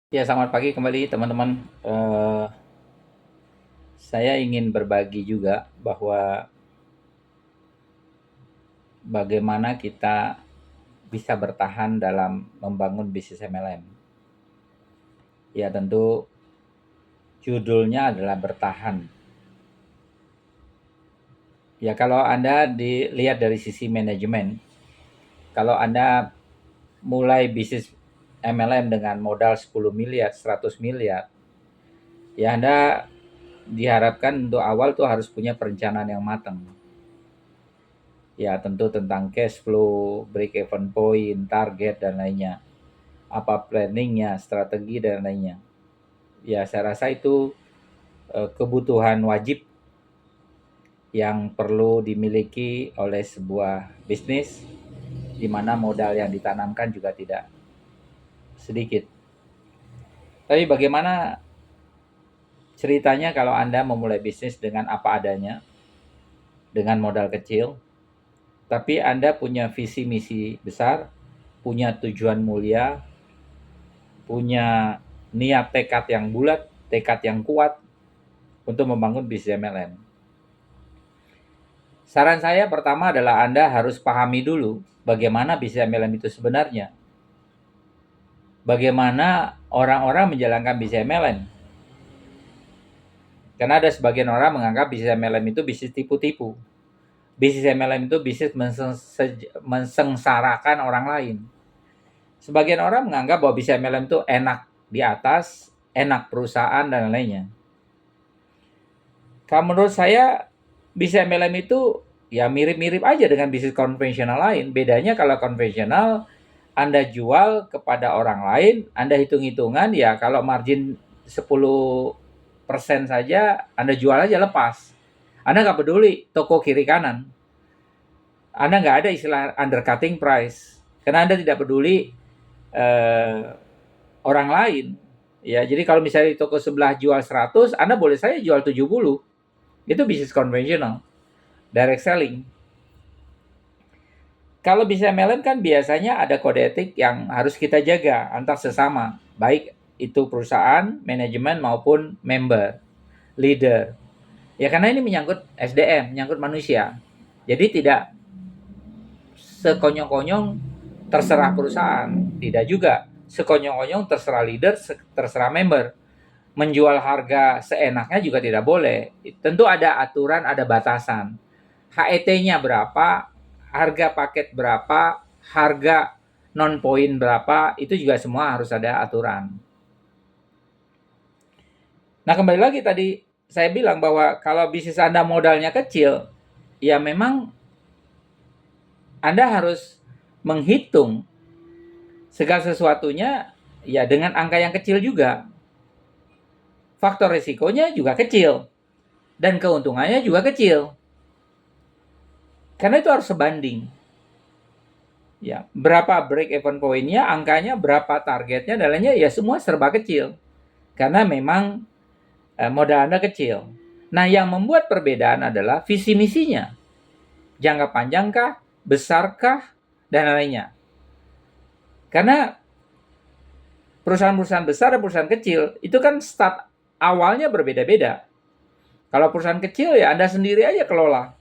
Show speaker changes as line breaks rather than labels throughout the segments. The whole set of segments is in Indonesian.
Ya, selamat pagi kembali teman-teman. Saya ingin berbagi juga bahwa bagaimana kita bisa bertahan dalam membangun bisnis MLM. Ya, tentu judulnya adalah bertahan. Ya, kalau Anda dilihat dari sisi manajemen, kalau Anda mulai bisnis MLM dengan modal 10 miliar, 100 miliar, ya Anda diharapkan untuk awal tuh harus punya perencanaan yang matang. Ya, tentu tentang cash flow, break even point, target, dan lainnya. Apa planningnya, strategi, dan lainnya. Ya, saya rasa itu kebutuhan wajib yang perlu dimiliki oleh sebuah bisnis, di mana modal yang ditanamkan juga tidak sedikit. Tapi bagaimana ceritanya kalau Anda memulai bisnis dengan apa adanya, dengan modal kecil, tapi Anda punya visi misi besar, punya tujuan mulia, punya niat tekad yang bulat, tekad yang kuat untuk membangun bisnis MLM. Saran saya pertama adalah Anda harus pahami dulu bagaimana bisnis MLM itu sebenarnya. Bagaimana orang-orang menjalankan bisnis MLM. Karena ada sebagian orang menganggap bisnis MLM itu bisnis tipu-tipu. Bisnis MLM itu bisnis mensengsarakan orang lain. Sebagian orang menganggap bahwa bisnis MLM itu enak di atas, enak perusahaan, dan lainnya. Kalau menurut saya, bisnis MLM itu ya mirip-mirip aja dengan bisnis konvensional lain. Bedanya kalau konvensional, Anda jual kepada orang lain, Anda hitung-hitungan, ya kalau margin 10% saja, Anda jual aja lepas. Anda nggak peduli toko kiri kanan. Anda nggak ada istilah undercutting price. Karena Anda tidak peduli orang lain. Ya, jadi kalau misalnya di toko sebelah jual 100, Anda boleh saya jual 70. Itu bisnis konvensional, direct selling. Kalau bisnis MLM kan biasanya ada kode etik yang harus kita jaga antar sesama, baik itu perusahaan, manajemen maupun member, leader. Ya karena ini menyangkut SDM, menyangkut manusia. Jadi tidak sekonyong-konyong terserah perusahaan, tidak juga sekonyong-konyong terserah leader, terserah member. Menjual harga seenaknya juga tidak boleh. Tentu ada aturan, ada batasan. HET-nya berapa, harga paket berapa, harga non poin berapa, itu juga semua harus ada aturan. Nah, kembali lagi tadi saya bilang bahwa kalau bisnis Anda modalnya kecil, ya memang Anda harus menghitung segala sesuatunya ya dengan angka yang kecil juga. Faktor risikonya juga kecil dan keuntungannya juga kecil. Karena itu harus sebanding. Ya, berapa break even point-nya, angkanya, berapa targetnya, dan lainnya, ya semua serba kecil. Karena memang modal Anda kecil. Nah, yang membuat perbedaan adalah visi misinya. Jangka panjangkah, besarkah, dan lainnya. Karena perusahaan-perusahaan besar dan perusahaan kecil, itu kan start awalnya berbeda-beda. Kalau perusahaan kecil, ya Anda sendiri aja kelola.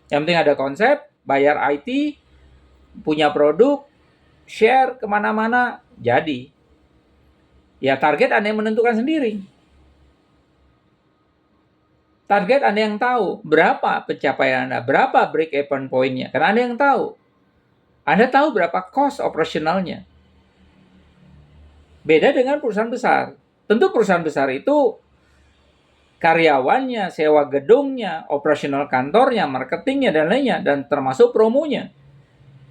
Yang penting ada konsep, bayar IT, punya produk, share kemana-mana, jadi. Ya target Anda yang menentukan sendiri. Target Anda yang tahu berapa pencapaian Anda, berapa break even point-nya. Karena Anda yang tahu. Anda tahu berapa cost operasionalnya. Beda dengan perusahaan besar. Tentu perusahaan besar itu karyawannya, sewa gedungnya, operasional kantornya, marketingnya, dan lainnya. Dan termasuk promonya.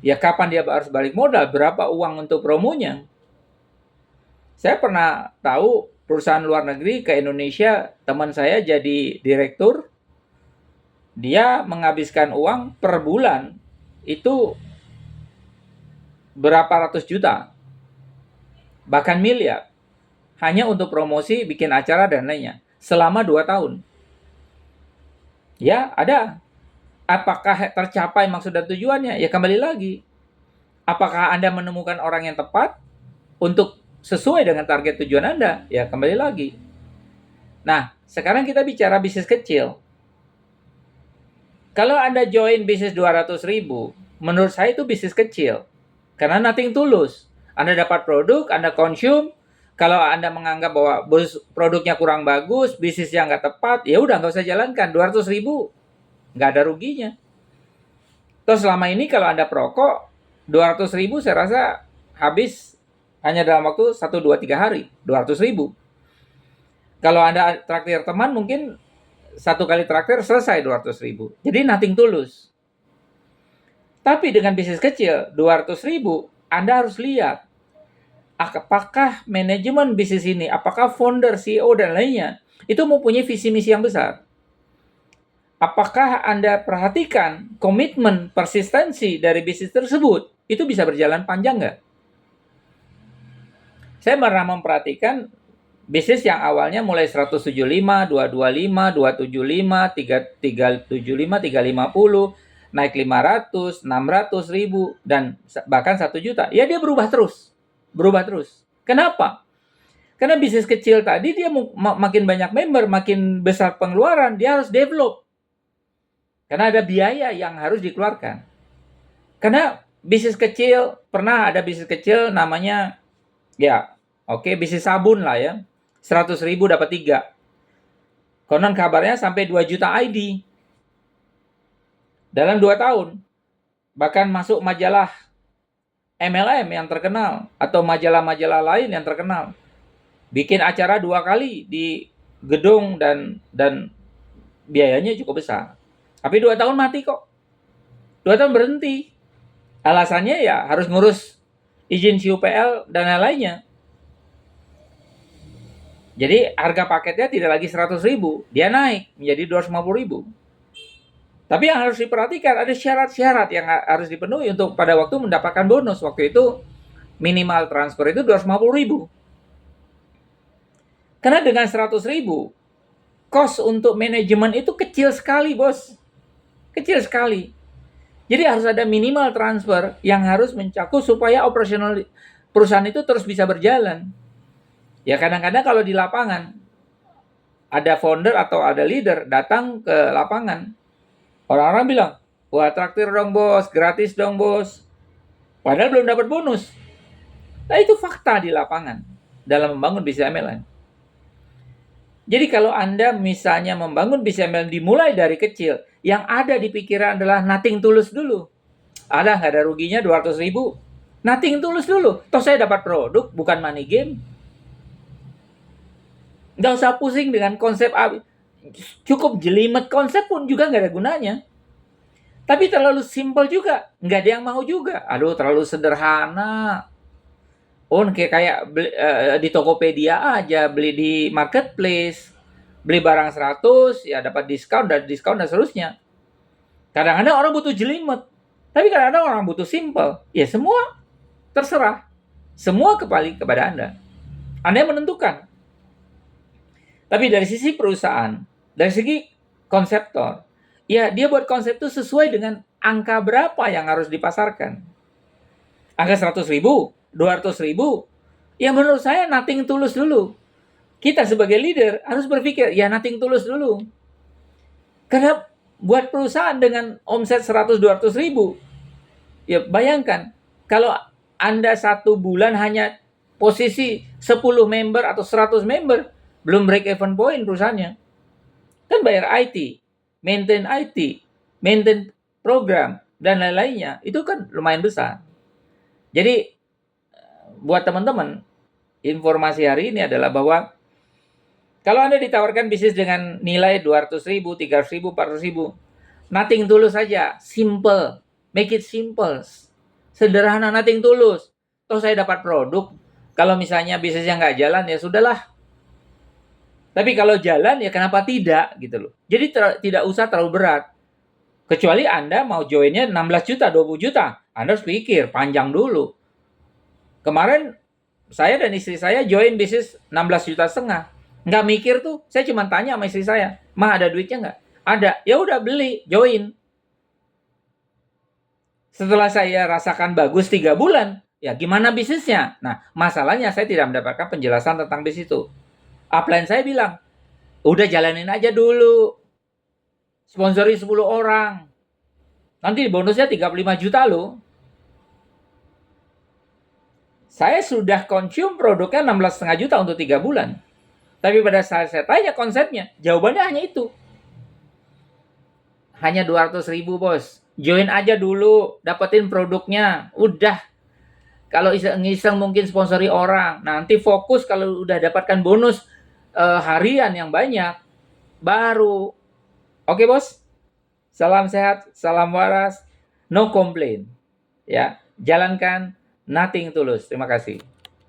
Ya kapan dia harus balik modal, berapa uang untuk promonya. Saya pernah tahu perusahaan luar negeri ke Indonesia, teman saya jadi direktur, dia menghabiskan uang per bulan itu berapa ratus juta, bahkan miliar, hanya untuk promosi, bikin acara, dan lainnya, selama 2 tahun. Ya, ada. Apakah tercapai maksud dan tujuannya? Ya kembali lagi. Apakah Anda menemukan orang yang tepat untuk sesuai dengan target tujuan Anda, ya kembali lagi. Nah, sekarang kita bicara bisnis kecil. Kalau Anda join bisnis 200.000, menurut saya itu bisnis kecil. Karena nothing tulus. Anda dapat produk, Anda konsum. Kalau Anda menganggap bahwa produknya kurang bagus, bisnisnya nggak tepat, ya udah nggak usah jalankan. 200.000 nggak ada ruginya. Terus selama ini kalau Anda perokok, 200.000 saya rasa habis hanya dalam waktu 1, 2, 3 hari. 200.000. Kalau Anda traktir teman, mungkin satu kali traktir selesai 200.000. Jadi nothing tulus. Tapi dengan bisnis kecil, 200.000, Anda harus lihat apakah manajemen bisnis ini, apakah founder, CEO, dan lainnya, itu mempunyai visi misi yang besar. Apakah Anda perhatikan komitmen, persistensi dari bisnis tersebut, itu bisa berjalan panjang nggak? Saya pernah memperhatikan bisnis yang awalnya mulai 175, 225, 275, 375, 350, naik 500, 600 ribu, dan bahkan 1 juta. Ya dia berubah terus. Kenapa? Karena bisnis kecil tadi dia makin banyak member, makin besar pengeluaran, dia harus develop. Karena ada biaya yang harus dikeluarkan. Karena bisnis kecil, pernah ada bisnis kecil namanya, bisnis sabun lah ya. 100.000 dapat 3. Konon kabarnya sampai 2 juta ID. Dalam 2 tahun. Bahkan masuk majalah MLM yang terkenal. Atau majalah-majalah lain yang terkenal. Bikin acara 2 kali di gedung dan biayanya cukup besar. Tapi 2 tahun mati kok. 2 tahun berhenti. Alasannya ya harus ngurus izin CUPL dan lain-lainnya. Jadi harga paketnya tidak lagi 100.000, dia naik menjadi 250.000. Tapi yang harus diperhatikan ada syarat-syarat yang harus dipenuhi untuk pada waktu mendapatkan bonus. Waktu itu minimal transfer itu 250.000. Karena dengan 100.000, cost untuk manajemen itu kecil sekali, bos. Kecil sekali. Jadi harus ada minimal transfer yang harus mencakup supaya operasional perusahaan itu terus bisa berjalan. Ya kadang-kadang kalau di lapangan ada founder atau ada leader datang ke lapangan, orang-orang bilang, wah traktir dong bos, gratis dong bos, padahal belum dapat bonus. Nah itu fakta di lapangan dalam membangun bisnis MLM. Jadi kalau Anda misalnya membangun bisnis MLM dimulai dari kecil, yang ada di pikiran adalah nothing tulus dulu. Ada nggak ada ruginya 200.000? Nothing tulus dulu. Toh saya dapat produk, bukan money game. Nggak usah pusing dengan konsep, cukup jelimet konsep pun juga nggak ada gunanya. Tapi terlalu simpel juga, nggak ada yang mau juga. Aduh, terlalu sederhana. Oh, kayak di Tokopedia aja, beli di marketplace, beli barang 100, ya dapat diskon dan seterusnya. Kadang-kadang orang butuh jelimet, tapi kadang-kadang orang butuh simpel. Ya semua terserah, semua kembali kepada Anda. Anda yang menentukan. Tapi dari sisi perusahaan, dari segi konseptor, ya dia buat konsep itu sesuai dengan angka berapa yang harus dipasarkan. Angka 100.000, 200.000, ya menurut saya nothing tulus dulu. Kita sebagai leader harus berpikir, ya nothing tulus dulu. Karena buat perusahaan dengan omset 100-200.000, ya bayangkan, kalau Anda 1 bulan hanya posisi 10 member atau 100 member, belum break even point perusahaannya. Kan bayar IT, maintain program, dan lain-lainnya. Itu kan lumayan besar. Jadi, buat teman-teman, informasi hari ini adalah bahwa kalau Anda ditawarkan bisnis dengan nilai 200.000, 300.000, 400.000, nothing tulus saja, simple, make it simple, sederhana, nothing tulus. Toh saya dapat produk, kalau misalnya bisnisnya nggak jalan, ya sudahlah. Tapi kalau jalan, ya kenapa tidak gitu loh. Jadi tidak usah terlalu berat. Kecuali Anda mau joinnya 16 juta, 20 juta. Anda harus pikir panjang dulu. Kemarin saya dan istri saya join bisnis 16 juta setengah. Nggak mikir tuh, saya cuma tanya sama istri saya, "Ma, ada duitnya nggak?" Ada. Ya udah beli, join. Setelah saya rasakan bagus 3 bulan, Ya, gimana bisnisnya? Nah, masalahnya saya tidak mendapatkan penjelasan tentang bisnis itu. Upline saya bilang, udah jalanin aja dulu. Sponsori 10 orang. Nanti bonusnya 35 juta loh. Saya sudah consume produknya 16,5 juta untuk 3 bulan. Tapi pada saat saya tanya konsepnya, jawabannya hanya itu. Hanya 200.000 bos. Join aja dulu, dapetin produknya. Udah. Kalau iseng-iseng mungkin sponsori orang. Nanti fokus kalau udah dapatkan bonus harian yang banyak. Baru. Oke bos? Salam sehat, salam waras. No complain. Ya, jalankan, nothing tulus. Terima kasih.